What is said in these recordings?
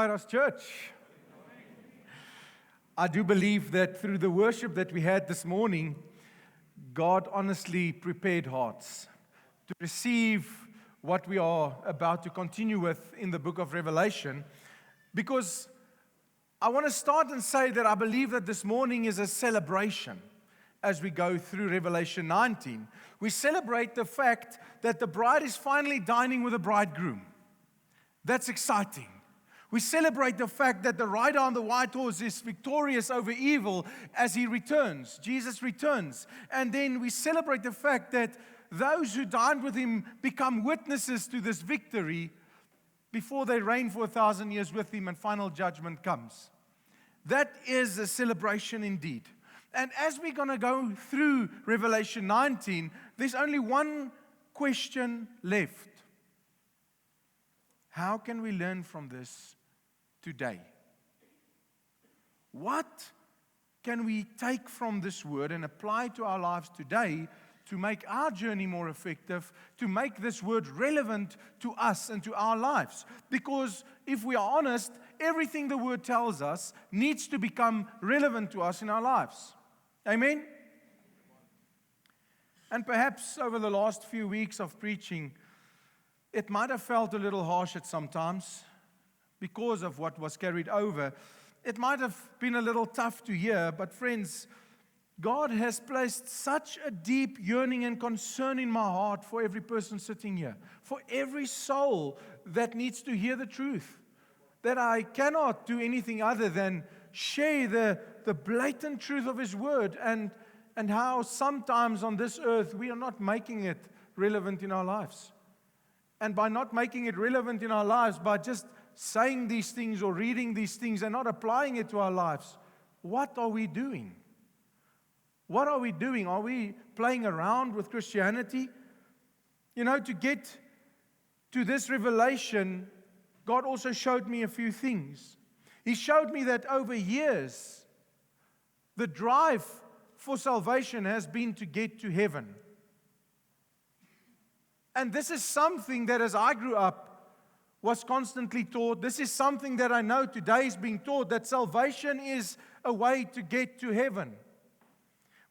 Kairos Church. I do believe that through the worship that we had this morning, God honestly prepared hearts to receive what we are about to continue with in the book of Revelation, because I want to start and say that I believe that this morning is a celebration as we go through Revelation 19. We celebrate the fact that the bride is finally dining with the bridegroom. That's exciting. We celebrate the fact that the rider on the white horse is victorious over evil as he returns. Jesus returns. And then we celebrate the fact that those who dined with him become witnesses to this victory before they reign for 1,000 years with him and final judgment comes. That is a celebration indeed. And as we're going to go through Revelation 19, there's only one question left. How can we learn from this today? What can we take from this word and apply to our lives today to make our journey more effective, to make this word relevant to us and to our lives? Because if we are honest, everything the word tells us needs to become relevant to us in our lives. Amen? And perhaps over the last few weeks of preaching, it might have felt a little harsh at some times because of what was carried over. It might have been a little tough to hear, but friends, God has placed such a deep yearning and concern in my heart for every person sitting here, for every soul that needs to hear the truth, that I cannot do anything other than share the blatant truth of His Word and how sometimes on this earth we are not making it relevant in our lives. And by not making it relevant in our lives, by just saying these things or reading these things and not applying it to our lives, what are we doing? What are we doing? Are we playing around with Christianity? You know, to get to this revelation, God also showed me a few things. He showed me that over years, the drive for salvation has been to get to heaven. And this is something that as I grew up was constantly taught. This is something that I know today is being taught, that salvation is a way to get to heaven.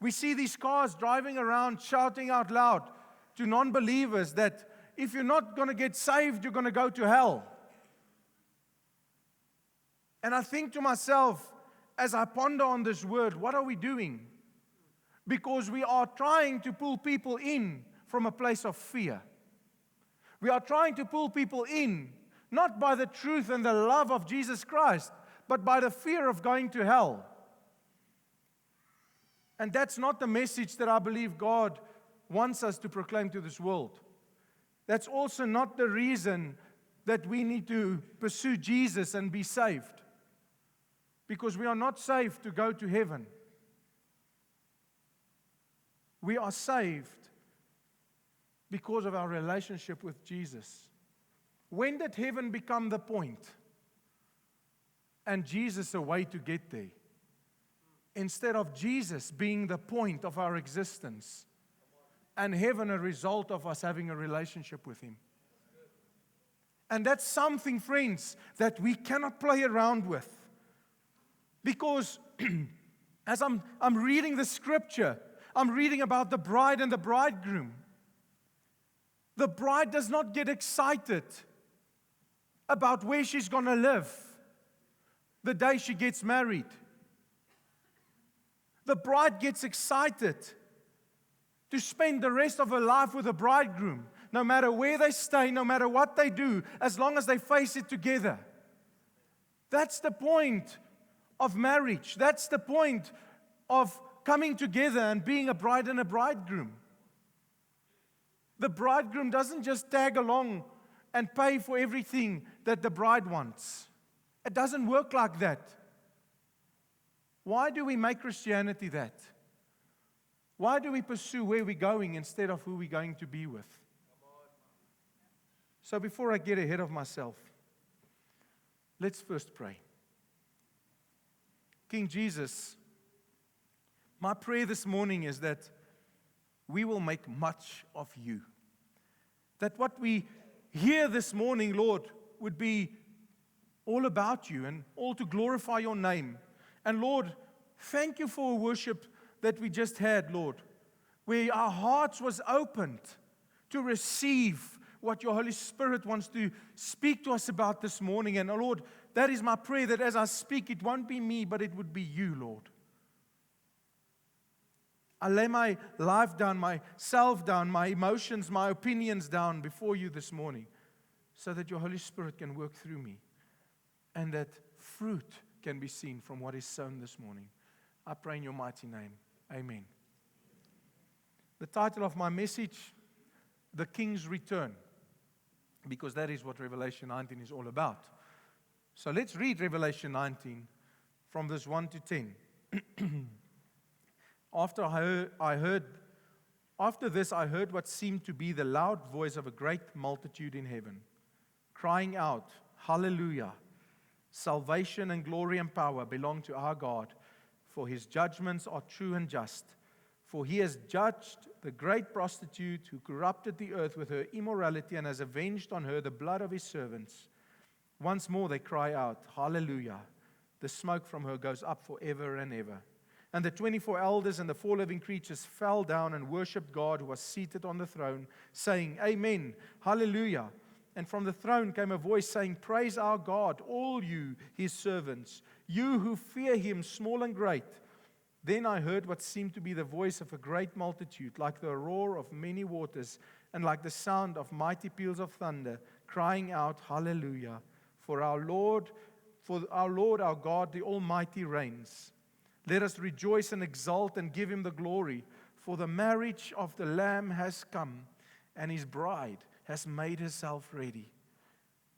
We see these cars driving around shouting out loud to non-believers that if you're not going to get saved, you're going to go to hell. And I think to myself, as I ponder on this word, what are we doing? Because we are trying to pull people in from a place of fear. We are trying to pull people in, not by the truth and the love of Jesus Christ, but by the fear of going to hell. And that's not the message that I believe God wants us to proclaim to this world. That's also not the reason that we need to pursue Jesus and be saved. Because we are not saved to go to heaven. We are saved because of our relationship with Jesus. When did heaven become the point? And Jesus a way to get there? Instead of Jesus being the point of our existence, and heaven a result of us having a relationship with Him. And that's something, friends, that we cannot play around with. Because as I'm reading the scripture, I'm reading about the bride and the bridegroom. The bride does not get excited about where she's going to live the day she gets married. The bride gets excited to spend the rest of her life with the bridegroom, no matter where they stay, no matter what they do, as long as they face it together. That's the point of marriage. That's the point of coming together and being a bride and a bridegroom. The bridegroom doesn't just tag along and pay for everything that the bride wants. It doesn't work like that. Why do we make Christianity that? Why do we pursue where we're going instead of who we're going to be with? So before I get ahead of myself, let's first pray. King Jesus, my prayer this morning is that we will make much of you. That what we hear this morning, Lord, would be all about you and all to glorify your name. And Lord, thank you for worship that we just had, Lord, where our hearts was opened to receive what your Holy Spirit wants to speak to us about this morning. And Lord, that is my prayer, that as I speak, it won't be me, but it would be you, Lord. I lay my life down, myself down, my emotions, my opinions down before you this morning, so that your Holy Spirit can work through me and that fruit can be seen from what is sown this morning. I pray in your mighty name. Amen. The title of my message, The King's Return, because that is what Revelation 19 is all about. So let's read Revelation 19 from verse 1 to 10. After this, I heard what seemed to be the loud voice of a great multitude in heaven, crying out, Hallelujah! Salvation and glory and power belong to our God, for his judgments are true and just. For he has judged the great prostitute who corrupted the earth with her immorality and has avenged on her the blood of his servants. Once more they cry out, Hallelujah! The smoke from her goes up forever and ever. And the 24 elders and the 4 living creatures fell down and worshipped God who was seated on the throne, saying, Amen, Hallelujah. And from the throne came a voice saying, Praise our God, all you, his servants, you who fear him, small and great. Then I heard what seemed to be the voice of a great multitude, like the roar of many waters, and like the sound of mighty peals of thunder, crying out, Hallelujah. For our Lord our God, the Almighty reigns. Let us rejoice and exult and give him the glory, for the marriage of the Lamb has come, and his bride has made herself ready.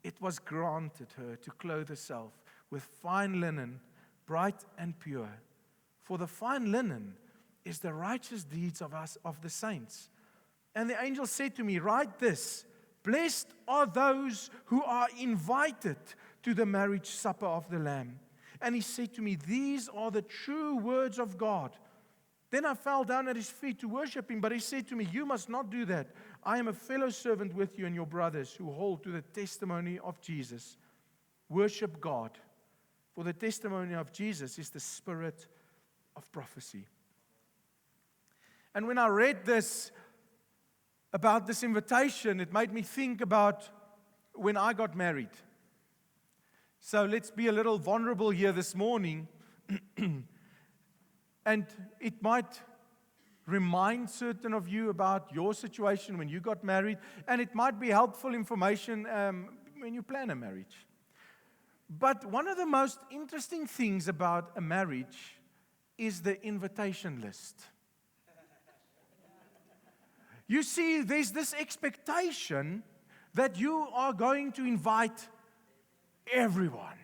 It was granted her to clothe herself with fine linen, bright and pure. For the fine linen is the righteous deeds of us, of the saints. And the angel said to me, Write this, Blessed are those who are invited to the marriage supper of the Lamb. And he said to me, These are the true words of God. Then I fell down at his feet to worship him, but he said to me, You must not do that. I am a fellow servant with you and your brothers who hold to the testimony of Jesus. Worship God, for the testimony of Jesus is the spirit of prophecy. And when I read this, about this invitation, it made me think about when I got married. So let's be a little vulnerable here this morning. And it might remind certain of you about your situation when you got married. And it might be helpful information when you plan a marriage. But one of the most interesting things about a marriage is the invitation list. You see, there's this expectation that you are going to invite everyone,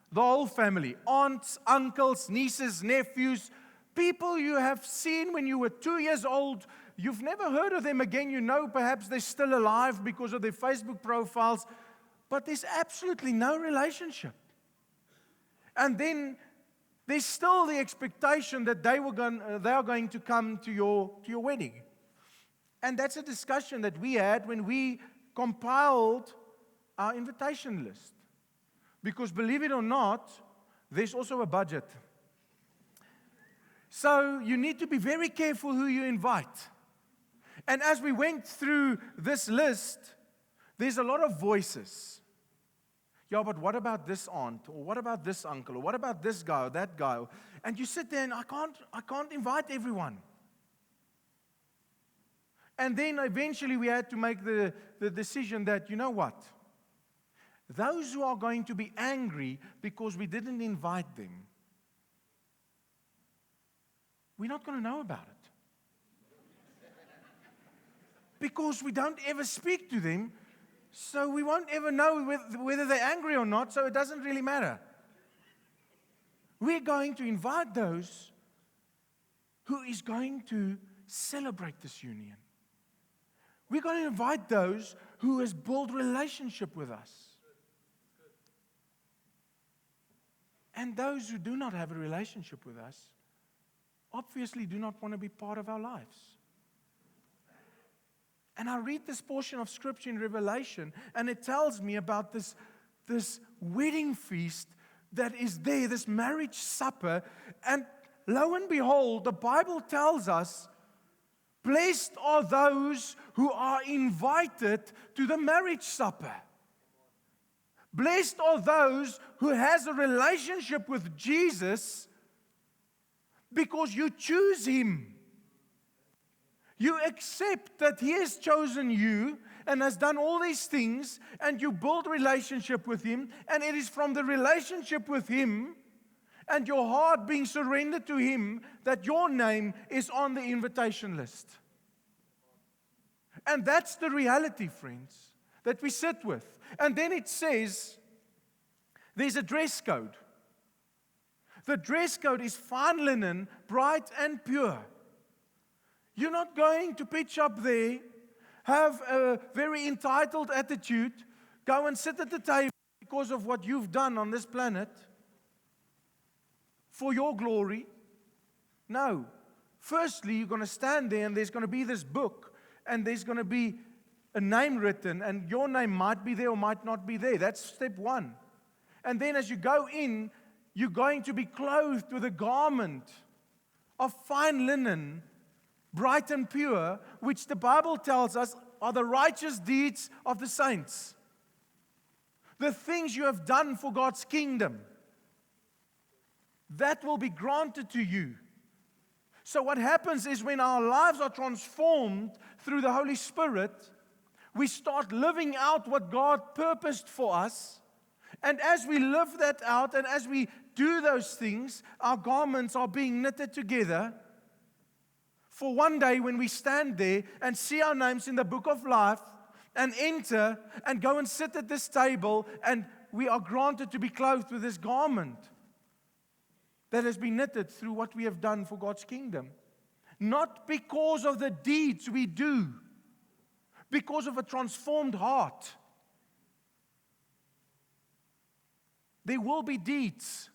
the whole family, aunts, uncles, nieces, nephews, people you have seen when you were 2 years old. You've never heard of them again. You know perhaps they're still alive because of their Facebook profiles, but there's absolutely no relationship. And then there's still the expectation that they are going to come to your wedding. And that's a discussion that we had when we compiled our invitation list. Because believe it or not, there's also a budget. So you need to be very careful who you invite. And as we went through this list, there's a lot of voices. Yeah, but what about this aunt? Or what about this uncle? Or what about this guy or that guy? And you sit there and I can't invite everyone. And then eventually we had to make the decision that, you know what? Those who are going to be angry because we didn't invite them, we're not going to know about it. Because we don't ever speak to them, so we won't ever know whether they're angry or not, so it doesn't really matter. We're going to invite those who is going to celebrate this union. We're going to invite those who has built relationship with us. And those who do not have a relationship with us obviously do not want to be part of our lives. And I read this portion of Scripture in Revelation, and it tells me about this this wedding feast that is there, this marriage supper, and lo and behold, the Bible tells us, blessed are those who are invited to the marriage supper. Blessed are those who has a relationship with Jesus because you choose Him. You accept that He has chosen you and has done all these things, and you build relationship with Him, and it is from the relationship with Him and your heart being surrendered to Him that your name is on the invitation list. And that's the reality, friends, that we sit with. And then it says there's a dress code. The dress code is fine linen, bright and pure. You're not going to pitch up there, have a very entitled attitude, go and sit at the table because of what you've done on this planet for your glory. No. Firstly, you're going to stand there and there's going to be this book and there's going to be a name written, and your name might be there or might not be there. That's step one. And then as you go in, you're going to be clothed with a garment of fine linen, bright and pure, which the Bible tells us are the righteous deeds of the saints. The things you have done for God's kingdom, that will be granted to you. So what happens is when our lives are transformed through the Holy Spirit, we start living out what God purposed for us. And as we live that out and as we do those things, our garments are being knitted together for one day when we stand there and see our names in the book of life and enter and go and sit at this table, and we are granted to be clothed with this garment that has been knitted through what we have done for God's kingdom. Not because of the deeds we do, because of a transformed heart. There will be deeds.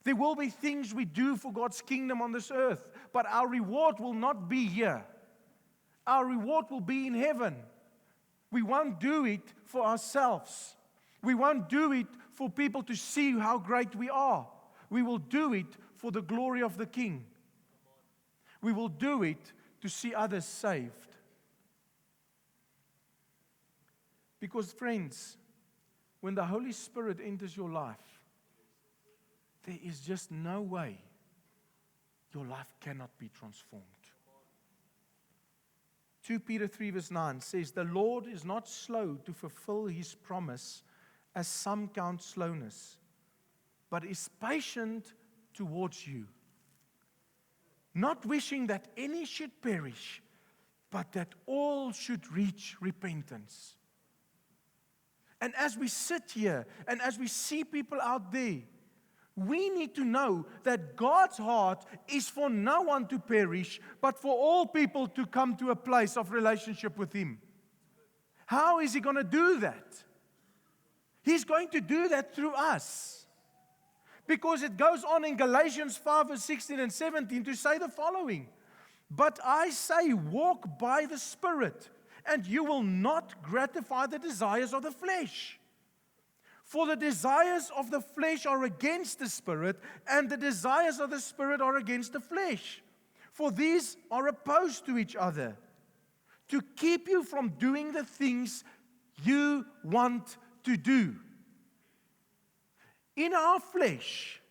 There will be things we do for God's kingdom on this earth, but our reward will not be here. Our reward will be in heaven. We won't do it for ourselves. We won't do it for people to see how great we are. We will do it for the glory of the King. We will do it to see others saved. Because, friends, when the Holy Spirit enters your life, there is just no way your life cannot be transformed. 2 Peter 3 verse 9 says, "The Lord is not slow to fulfill His promise, as some count slowness, but is patient towards you, not wishing that any should perish, but that all should reach repentance." And as we sit here and as we see people out there, we need to know that God's heart is for no one to perish, but for all people to come to a place of relationship with Him. How is He going to do that? He's going to do that through us. Because it goes on in Galatians 5 verse 16 and 17 to say the following: "But I say, walk by the Spirit, and you will not gratify the desires of the flesh. For the desires of the flesh are against the Spirit, and the desires of the Spirit are against the flesh. For these are opposed to each other, to keep you from doing the things you want to do." In our flesh,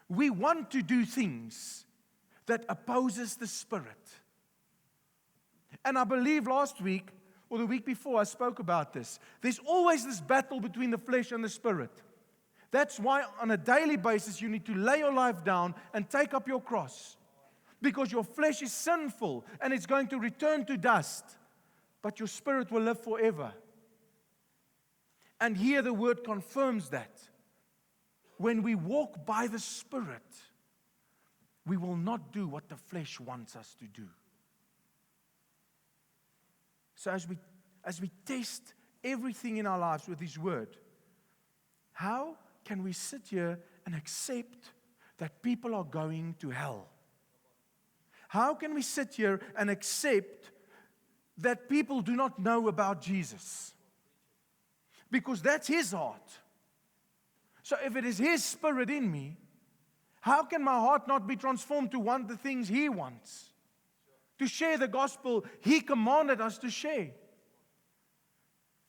we want to do things that opposes the Spirit. And I believe last week or the week before I spoke about this. There's always this battle between the flesh and the Spirit. That's why on a daily basis you need to lay your life down and take up your cross. Because your flesh is sinful and it's going to return to dust. But your spirit will live forever. And here the word confirms that. When we walk by the Spirit, we will not do what the flesh wants us to do. So as we test everything in our lives with His Word, how can we sit here and accept that people are going to hell? How can we sit here and accept that people do not know about Jesus? because that's His heart. So if it is His Spirit in me, how can my heart not be transformed to want the things He wants? To share the gospel He commanded us to share.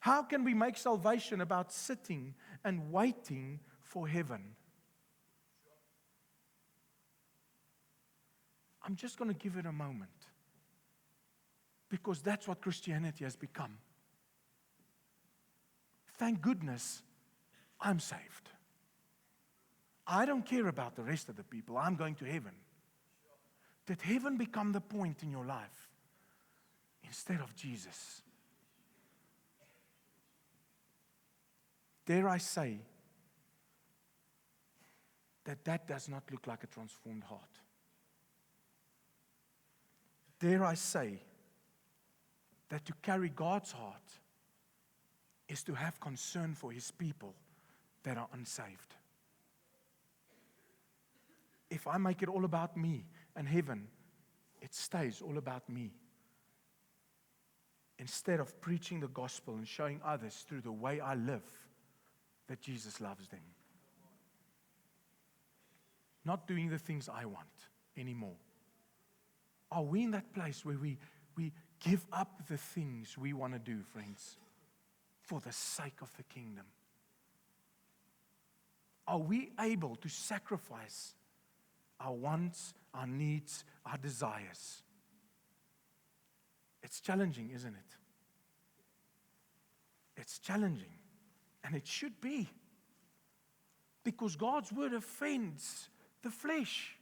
How can we make salvation about sitting and waiting for heaven? I'm just going to give it a moment, because that's what Christianity has become. Thank goodness I'm saved. I don't care about the rest of the people. I'm going to heaven. Did heaven become the point in your life instead of Jesus? Dare I say that that does not look like a transformed heart? Dare I say that to carry God's heart is to have concern for His people that are unsaved? If I make it all about me and heaven, it stays all about me. Instead of preaching the gospel and showing others through the way I live that Jesus loves them. Not doing the things I want anymore. Are we in that place where we give up the things we want to do, friends, for the sake of the kingdom? Are we able to sacrifice our wants, our needs, our desires? It's challenging, isn't it? It's challenging. And it should be. Because God's word offends the flesh.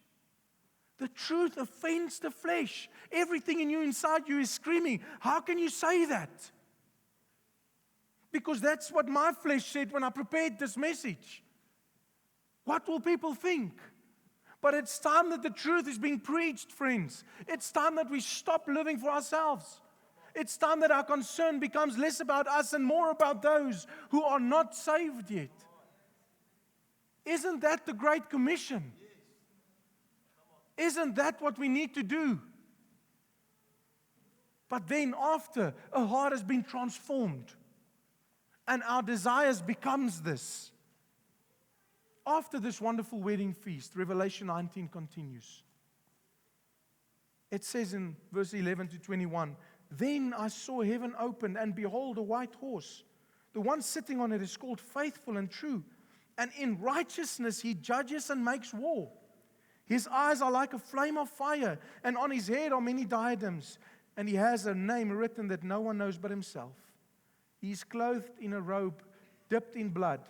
The truth offends the flesh. Everything in you, inside you, is screaming, how can you say that? Because that's what my flesh said when I prepared this message. What will people think? But it's time that the truth is being preached, friends. It's time that we stop living for ourselves. It's time that our concern becomes less about us and more about those who are not saved yet. Isn't that the Great Commission? Isn't that what we need to do? But then after a heart has been transformed and our desires becomes this, after this wonderful wedding feast, Revelation 19 continues. It says in verse 11 to 21, then I saw heaven opened, and behold, a white horse. The one sitting on it is called Faithful and True, and in righteousness he judges and makes war. His eyes are like a flame of fire, and on his head are many diadems, and he has a name written that no one knows but himself. He is clothed in a robe dipped in blood,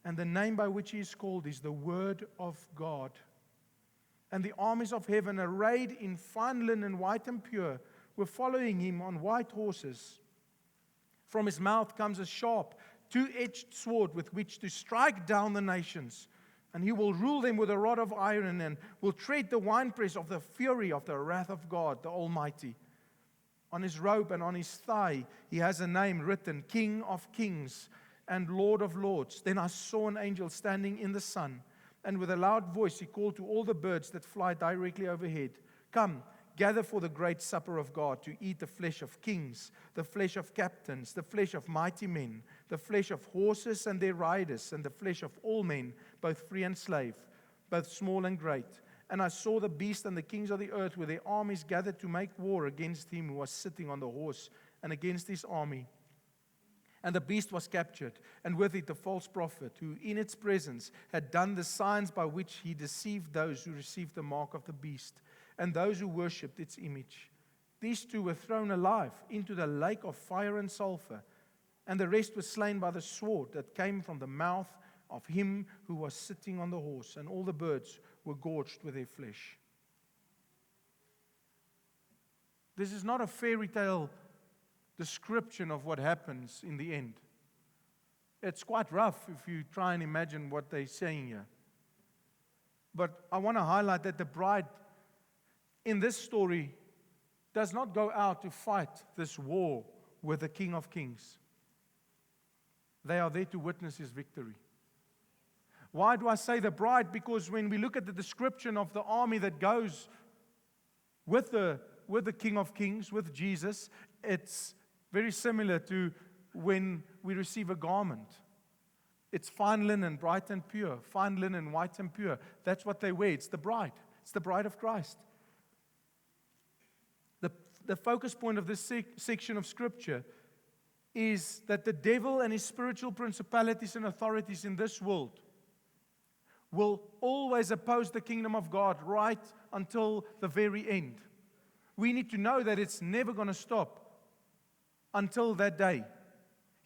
and the name by which he is called is the Word of God. And the armies of heaven, arrayed in fine linen, white and pure, were following him on white horses. From his mouth comes a sharp, two-edged sword with which to strike down the nations. And he will rule them with a rod of iron, and will tread the winepress of the fury of the wrath of God, the Almighty. On his robe and on his thigh he has a name written, King of Kings and Lord of Lords. Then I saw an angel standing in the sun, and with a loud voice he called to all the birds that fly directly overhead, come, gather for the great supper of God, to eat the flesh of kings, the flesh of captains, the flesh of mighty men, the flesh of horses and their riders, and the flesh of all men, both free and slave, both small and great. And I saw the beast and the kings of the earth with their armies gathered to make war against him who was sitting on the horse and against his army. And the beast was captured, and with it the false prophet, who in its presence had done the signs by which he deceived those who received the mark of the beast, and those who worshipped its image. These two were thrown alive into the lake of fire and sulfur, and the rest were slain by the sword that came from the mouth of him who was sitting on the horse, and all the birds were gorged with their flesh. This is not a fairy tale description of what happens in the end. It's quite rough if you try and imagine what they're saying here. But I want to highlight that the bride in this story does not go out to fight this war with the King of Kings. They are there to witness his victory. Why do I say the bride? Because when we look at the description of the army that goes with the King of Kings, with Jesus, it's very similar to when we receive a garment. It's fine linen, bright and pure. Fine linen, white and pure. That's what they wear. It's the bride. It's the bride of Christ. The focus point of this section of Scripture is that the devil and his spiritual principalities and authorities in this world will always oppose the kingdom of God right until the very end. We need to know that it's never going to stop until that day.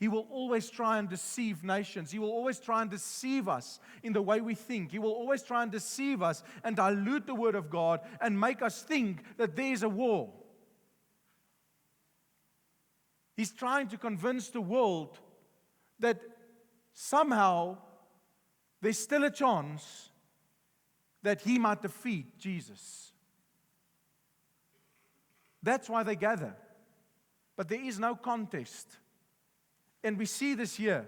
He will always try and deceive nations. He will always try and deceive us in the way we think. He will always try and deceive us and dilute the Word of God and make us think that there is a war. He's trying to convince the world that somehow there's still a chance that he might defeat Jesus. That's why they gather. But there is no contest. And we see this here.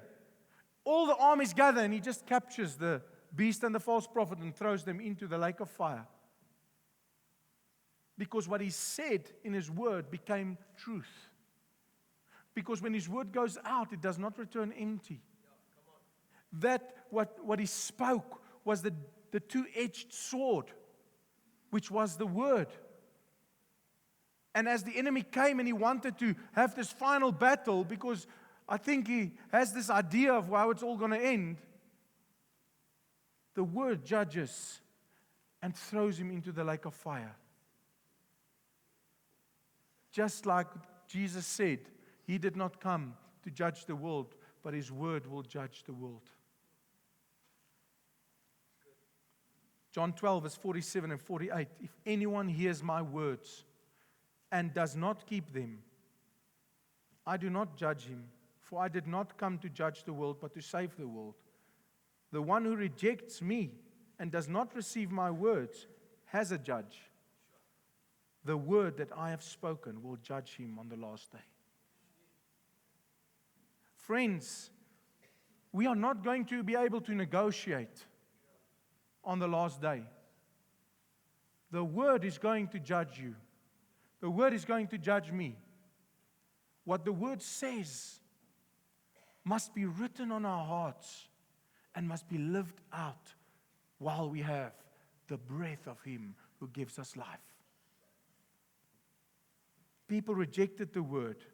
All the armies gather and he just captures the beast and the false prophet and throws them into the lake of fire. Because what he said in his word became truth. Because when his word goes out, it does not return empty. That what he spoke was the two-edged sword, which was the word. And as the enemy came and he wanted to have this final battle, because I think he has this idea of how it's all going to end, the word judges and throws him into the lake of fire. Just like Jesus said, he did not come to judge the world, but his word will judge the world. John 12, verse 47 and 48. If anyone hears my words and does not keep them, I do not judge him, for I did not come to judge the world, but to save the world. The one who rejects me and does not receive my words has a judge. The word that I have spoken will judge him on the last day. Friends, we are not going to be able to negotiate on the last day. The word is going to judge you. The word is going to judge me. What the word says must be written on our hearts and must be lived out while we have the breath of him who gives us life. People rejected the word.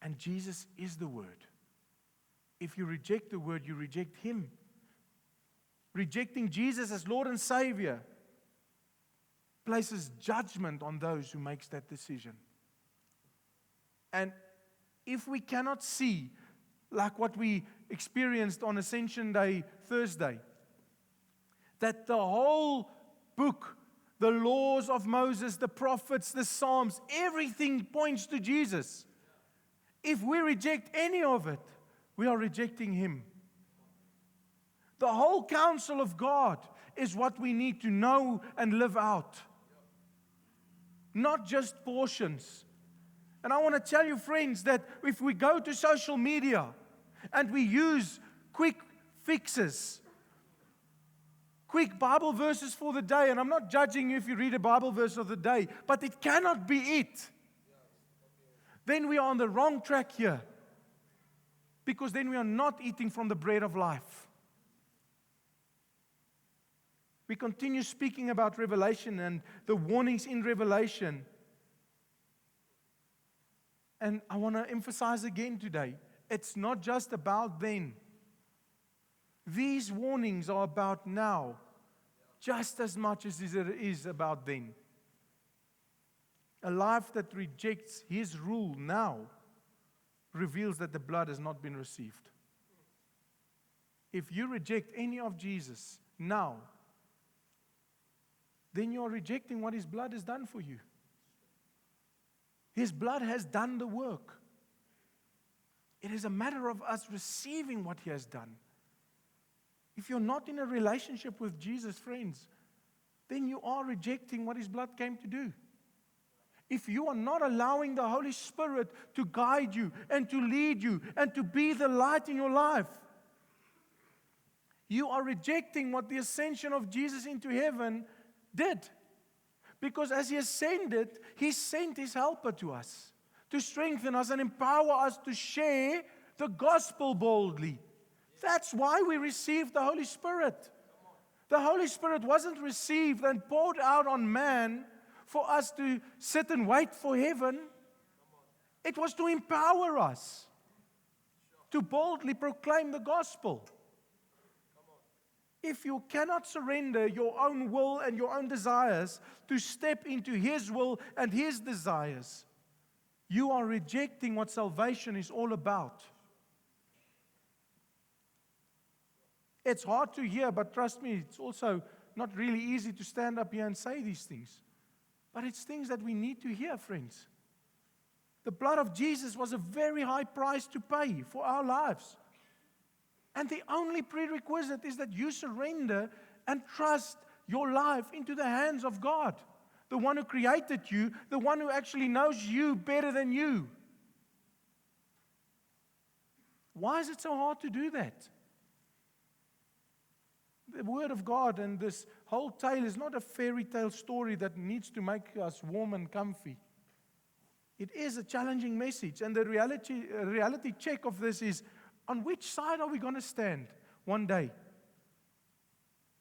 And Jesus is the word. If you reject the word, you reject him. Rejecting Jesus as Lord and Savior places judgment on those who makes that decision. And if we cannot see, like what we experienced on Ascension Day, Thursday, that the whole book, the laws of Moses, the prophets, the Psalms, everything points to Jesus. If we reject any of it, we are rejecting him. The whole counsel of God is what we need to know and live out. Not just portions. And I want to tell you, friends, that if we go to social media and we use quick fixes, quick Bible verses for the day, and I'm not judging you if you read a Bible verse of the day, but it cannot be it. Then we are on the wrong track here. Because then we are not eating from the bread of life. We continue speaking about Revelation and the warnings in Revelation. And I want to emphasize again today, it's not just about then. These warnings are about now, just as much as it is about then. A life that rejects his rule now reveals that the blood has not been received. If you reject any of Jesus now, then you are rejecting what his blood has done for you. His blood has done the work. It is a matter of us receiving what he has done. If you're not in a relationship with Jesus, friends, then you are rejecting what his blood came to do. If you are not allowing the Holy Spirit to guide you and to lead you and to be the light in your life, you are rejecting what the ascension of Jesus into heaven did. Because as he ascended, he sent his helper to us to strengthen us and empower us to share the gospel boldly. That's why we received the Holy Spirit. The Holy Spirit wasn't received and poured out on man for us to sit and wait for heaven. It was to empower us to boldly proclaim the gospel. If you cannot surrender your own will and your own desires to step into His will and His desires, you are rejecting what salvation is all about. It's hard to hear, but trust me, it's also not really easy to stand up here and say these things. But it's things that we need to hear, friends. The blood of Jesus was a very high price to pay for our lives. And the only prerequisite is that you surrender and trust your life into the hands of God, the one who created you, the one who actually knows you better than you. Why is it so hard to do that? The Word of God and this whole tale is not a fairy tale story that needs to make us warm and comfy. It is a challenging message, and the reality check of this is, on which side are we going to stand one day?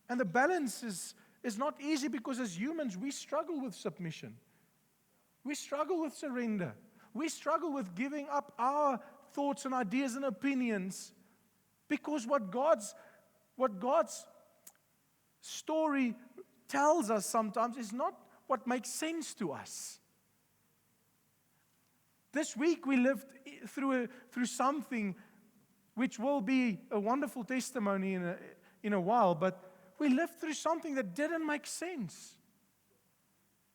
And the balance is not easy because as humans, we struggle with submission. We struggle with surrender. We struggle with giving up our thoughts and ideas and opinions because what God's story tells us sometimes is not what makes sense to us. This week we lived through something which will be a wonderful testimony in a while, but we lived through something that didn't make sense.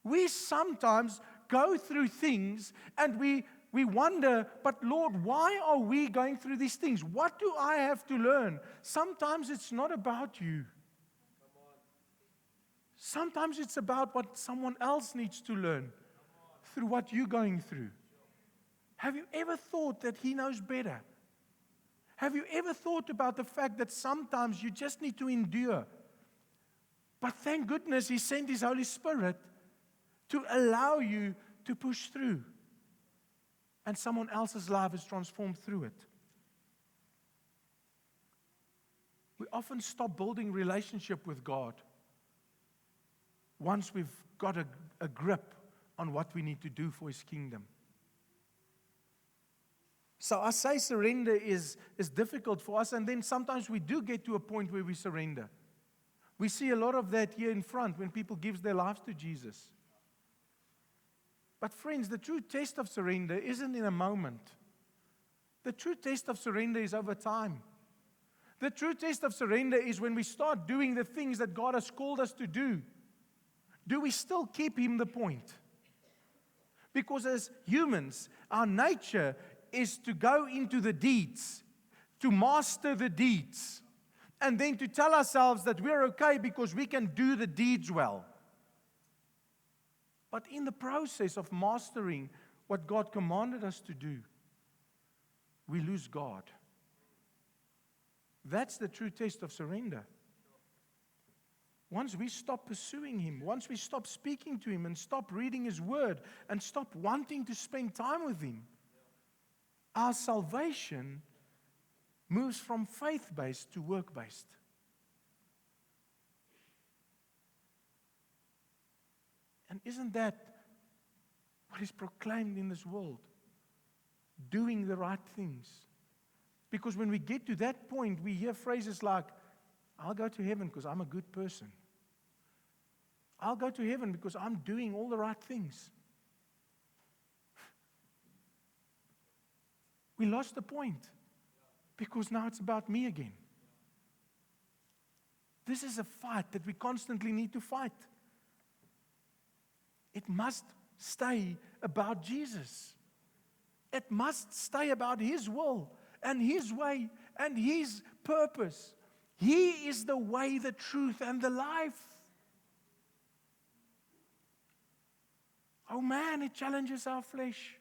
We sometimes go through things and we wonder, but Lord, why are we going through these things? What do I have to learn? Sometimes it's not about you. Sometimes it's about what someone else needs to learn through what you're going through. Have you ever thought that He knows better? Have you ever thought about the fact that sometimes you just need to endure? But thank goodness He sent His Holy Spirit to allow you to push through. And someone else's life is transformed through it. We often stop building relationship with God once we've got a grip on what we need to do for His kingdom. So I say surrender is difficult for us, and then sometimes we do get to a point where we surrender. We see a lot of that here in front when people give their lives to Jesus. But friends, the true test of surrender isn't in a moment. The true test of surrender is over time. The true test of surrender is when we start doing the things that God has called us to do. Do we still keep Him the point? Because as humans, our nature is to go into the deeds, to master the deeds, and then to tell ourselves that we're okay because we can do the deeds well. But in the process of mastering what God commanded us to do, we lose God. That's the true test of surrender. Once we stop pursuing Him, once we stop speaking to Him and stop reading His Word and stop wanting to spend time with Him, our salvation moves from faith-based to work-based. And isn't that what is proclaimed in this world? Doing the right things. Because when we get to that point, we hear phrases like, I'll go to heaven because I'm a good person. I'll go to heaven because I'm doing all the right things. We lost the point because now it's about me again. This is a fight that we constantly need to fight. It must stay about Jesus. It must stay about His will and His way and His purpose. He is the way, the truth, and the life. Oh man, it challenges our flesh.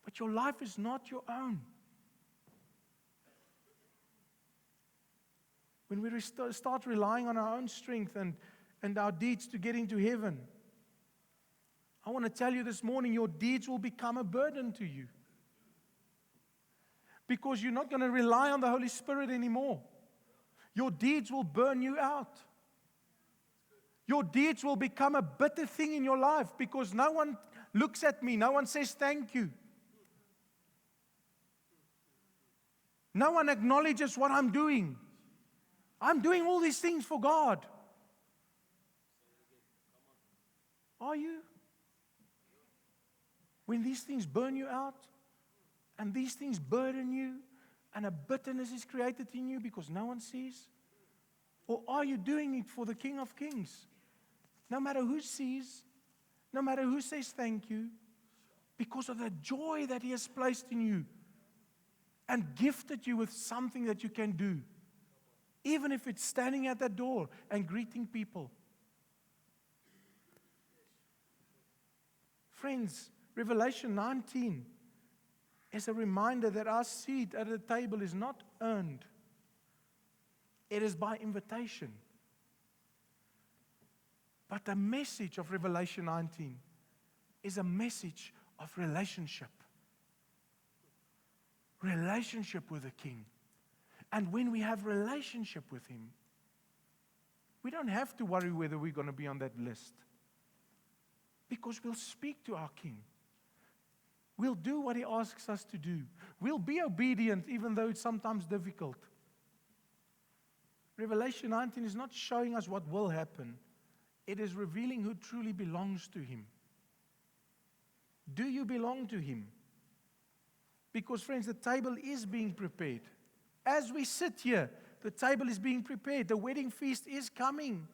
But your life is not your own. When we start relying on our own strength and our deeds to get into heaven, I want to tell you this morning, your deeds will become a burden to you. Because you're not going to rely on the Holy Spirit anymore. Your deeds will burn you out. Your deeds will become a bitter thing in your life because no one looks at me. No one says thank you. No one acknowledges what I'm doing. I'm doing all these things for God. Are you? When these things burn you out, and these things burden you, and a bitterness is created in you because no one sees? Or are you doing it for the King of Kings? No matter who sees, no matter who says thank you, because of the joy that He has placed in you and gifted you with something that you can do, even if it's standing at that door and greeting people. Friends, Revelation 19 is a reminder that our seat at the table is not earned. It is by invitation. But the message of Revelation 19 is a message of relationship. Relationship with the King. And when we have relationship with Him, we don't have to worry whether we're going to be on that list. Because we'll speak to our King. We'll do what He asks us to do. We'll be obedient even though it's sometimes difficult. Revelation 19 is not showing us what will happen. It is revealing who truly belongs to Him. Do you belong to Him? Because, friends, the table is being prepared. As we sit here, the table is being prepared. The wedding feast is coming.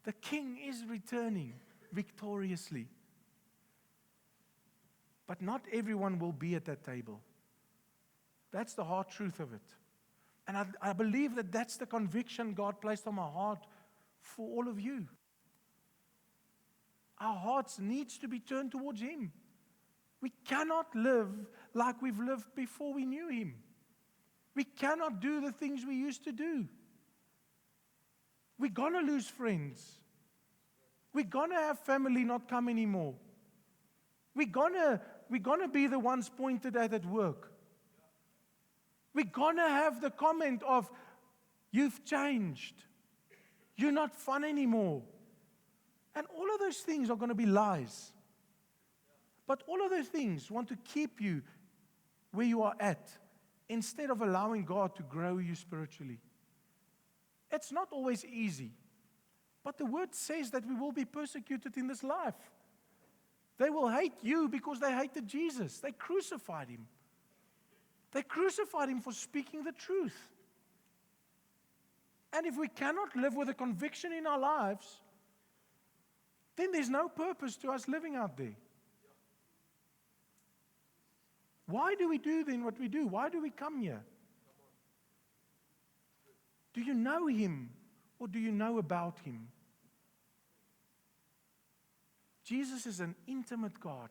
The King is returning victoriously. But not everyone will be at that table. That's the hard truth of it. And I believe that that's the conviction God placed on my heart for all of you. Our hearts needs to be turned towards Him. We cannot live like we've lived before we knew Him. We cannot do the things we used to do. We're going to lose friends. We're going to have family not come anymore. We're going to be the ones pointed at work. We're going to have the comment of, you've changed. You're not fun anymore. And all of those things are going to be lies. But all of those things want to keep you where you are at instead of allowing God to grow you spiritually. It's not always easy. But the Word says that we will be persecuted in this life. They will hate you because they hated Jesus. They crucified Him. They crucified Him for speaking the truth. And if we cannot live with a conviction in our lives, then there's no purpose to us living out there. Why do we do then what we do? Why do we come here? Do you know Him or do you know about Him? Jesus is an intimate God.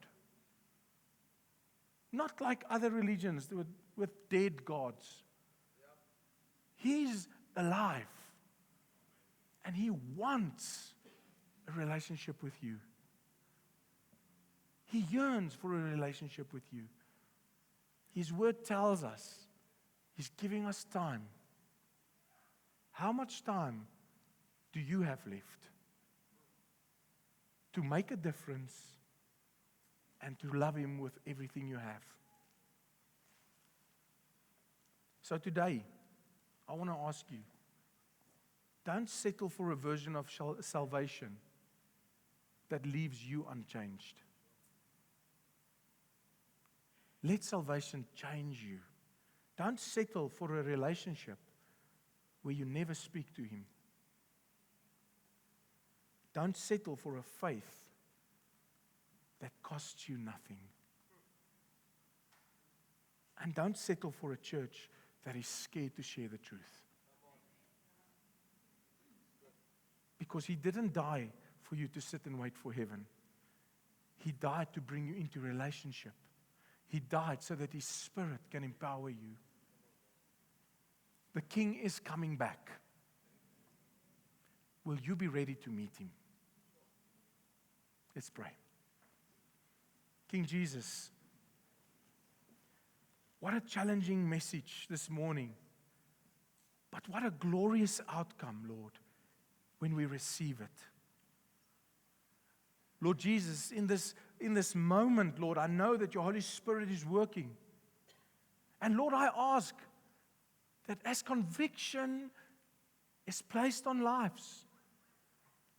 Not like other religions with dead gods. He's alive. And He wants a relationship with you. He yearns for a relationship with you. His Word tells us He's giving us time. How much time do you have left to make a difference and to love Him with everything you have? So today, I want to ask you, don't settle for a version of salvation that leaves you unchanged. Let salvation change you. Don't settle for a relationship where you never speak to Him. Don't settle for a faith that costs you nothing. And don't settle for a church that is scared to share the truth. Because He didn't die for you to sit and wait for heaven. He died to bring you into relationship. He died so that His Spirit can empower you. The King is coming back. Will you be ready to meet Him? Let's pray. King Jesus, what a challenging message this morning. But what a glorious outcome, Lord, when we receive it. Lord Jesus, in this moment, Lord, I know that your Holy Spirit is working. And Lord, I ask that as conviction is placed on lives,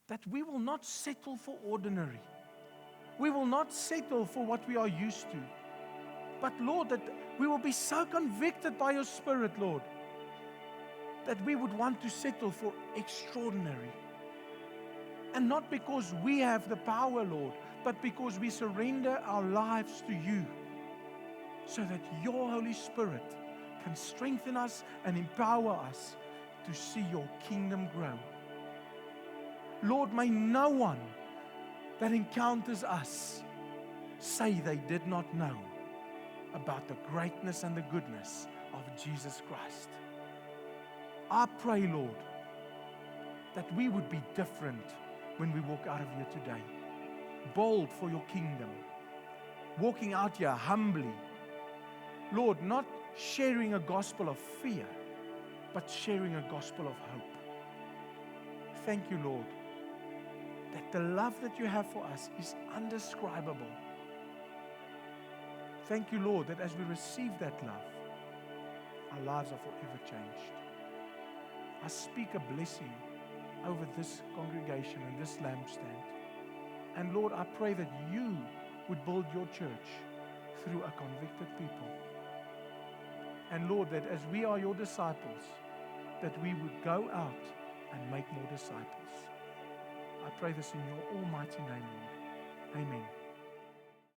that we will not settle for ordinary. We will not settle for what we are used to. But Lord, that we will be so convicted by your Spirit, Lord, that we would want to settle for extraordinary. And not because we have the power, Lord, but because we surrender our lives to you, so that your Holy Spirit can strengthen us and empower us to see your kingdom grow. Lord, may no one that encounters us say they did not know about the greatness and the goodness of Jesus Christ. I pray, Lord, that we would be different when we walk out of here today. Bold for your kingdom. Walking out here humbly. Lord, not sharing a gospel of fear, but sharing a gospel of hope. Thank you, Lord, that the love that you have for us is undescribable. Thank you, Lord, that as we receive that love, our lives are forever changed. I speak a blessing over this congregation and this lampstand. And Lord, I pray that you would build your church through a convicted people. And Lord, that as we are your disciples, that we would go out and make more disciples. I pray this in your almighty name, Lord. Amen.